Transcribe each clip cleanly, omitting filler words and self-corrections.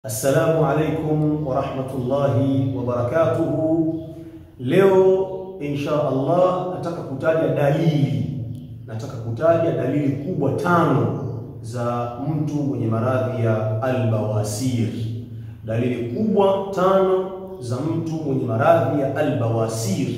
Assalamu alaikum wa rahmatullahi wa barakatuhu. Leo insha Allah nataka kutaja dalili kubwa 5 za mtu mwenye maradhi ya al-bawasir. Dalili kubwa 5 za mtu mwenye maradhi ya al-bawasir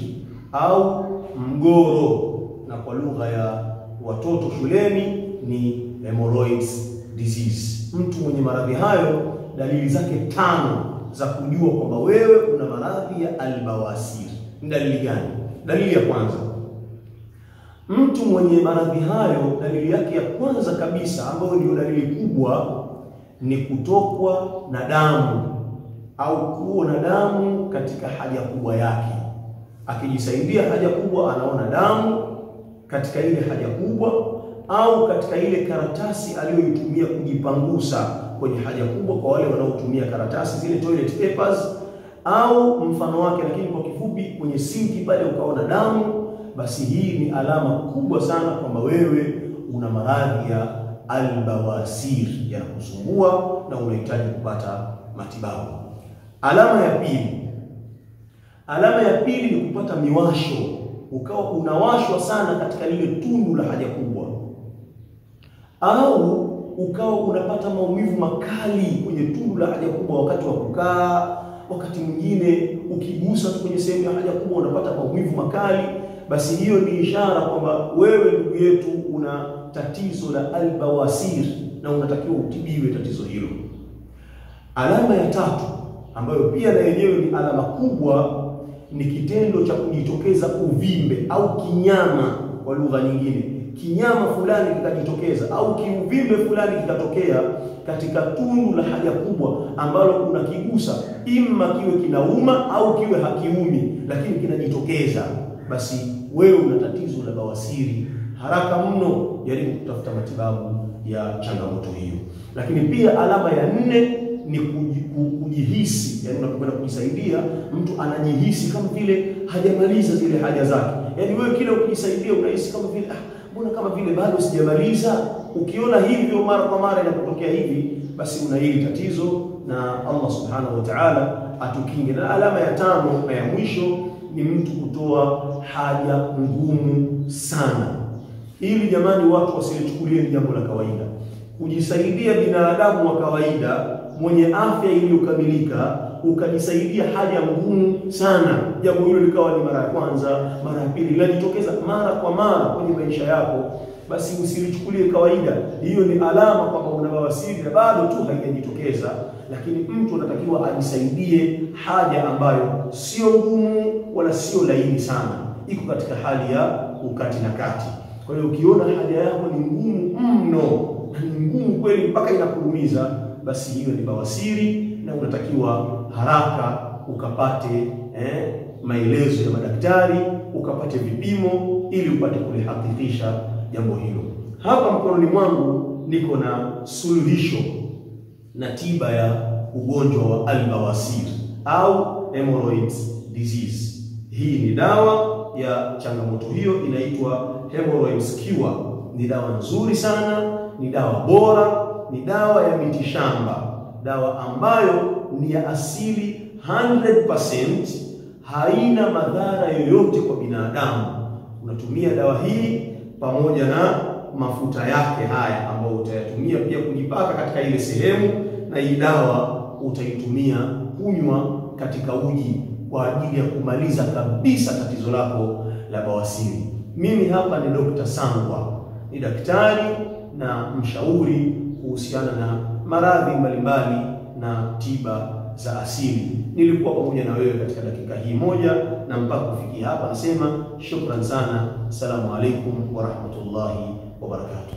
au mgoro, na kwa lugha ya watoto shuleni ni hemorrhoids disease. Mtu mwenye maradhi hayo, dalili zake 5 za kujua kwamba wewe una maradhi ya al-bawasir. Ni dalili gani? Dalili ya kwanza, mtu mwenye maradhi hayo, dalili yake ya kwanza kabisa ambayo ndio dalili kubwa ni kutokwa na damu au kuona damu katika haja kubwa yake. Akijisaidia haja kubwa anaona damu katika ile haja kubwa au katika ile karatasi aliyoitumia kujipangusa kwenye haja kubwa, kwa wale wanaotumia karatasi zile toilet papers au mfano wake, lakini kwa kifupi kwenye sinki pale ukaona damu, basi hii ni alama kubwa sana kwamba wewe una maradhi ya al-bawasir yanakusumbua na unahitaji kupata matibabu. Alama ya pili ni kupata miwasho, ukawa unawashwa sana katika lile tundu la haja kubwa, au ukawa unapata maumivu makali kwenye tundu la haja kubwa wakati wa kukaa. Wakati mwingine ukigusa tu kwenye sehemu ya haja kubwa unapata maumivu makali, basi hiyo ni ishara kwamba wewe ndugu yetu una tatizo la al-bawasir na unatakiwa utibiwe tatizo hilo. Alama ya 3 ambayo pia na yenyewe ni alama kubwa ni kitendo cha kujitokeza uvimbe au kinyama, kwa lugha nyingine kinyama fulani kikajitokeza au kiuvimbe fulani kikatokea katika tundu la haja kubwa ambalo unakigusa, imma kiwe kinauma au kiwe hakiumi, lakini kinajitokeza, basi wewe una tatizo la bawasiri. Haraka mno jaribu kutafuta matibabu ya changamoto hiyo. Lakini pia alama ya 4 ni kujihisi, yani unapokwenda kujisaidia mtu anajihisi kama vile hajamaliza zile haja zake. Yani wewe kile ukijisaidia unahisi kama vile mbona kama vile bado sijamaliza. Ukiona hivyo mara kwa mara inapotokea hivi, basi una hili tatizo, na Allah subhanahu wa ta'ala atukinge. Na alama ya 5 na ya mwisho ni mtu kutoa haja ngumu sana. Ili jamani, watu wasilichukulie ni jambo la kawaida. Kujisaidia binadamu wa kawaida mwenye afya iliyokamilika ukajisaidia haja ngumu sana, jambo hilo likawa ni mara ya kwanza, mara ya pili, linajitokeza mara kwa mara kwenye maisha yako, basi usilichukulie kawaida. Hiyo ni alama kwamba una bawasiri na bado tu haijajitokeza, lakini mtu anatakiwa ajisaidie haja ambayo sio ngumu wala sio laini sana, iko katika hali ya ukati na kati. Kwa hiyo ukiona haja yako ni ngumu mno, ni ngumu kweli mpaka inakuumiza, basi hiyo ni bawasiri na unatakiwa haraka ukapate maelezo ya madaktari, ukapate vipimo ili upate kulihakikisha jambo hilo. Hapa mkononi mwangu niko na suluhisho na tiba ya ugonjwa wa al-bawasir au hemorrhoids disease. Hii ni dawa ya changamoto hiyo, inaitwa hemorrhoids cure. Ni dawa nzuri sana, ni dawa bora, ni dawa ya mitishamba, dawa ambayo ni ya asili 100%, haina madhara yoyote kwa binadamu. Unatumia dawa hii pamoja na mafuta yake haya ambayo utayatumia pia kujipaka katika ile sehemu, na hii dawa utaitumia kunywa katika uji kwa ajili ya kumaliza kabisa tatizo lako la bawasiri. Mimi hapa ni Dr. Sangwa, ni daktari na mshauri kuhusiana na maradhi mbalimbali na tiba za asili. Nilikuwa pamoja na wewe katika dakika hii moja, na mpaka kufikia hapa nasema shukran sana. Assalamu alaikum wa rahmatullahi wa barakatuh.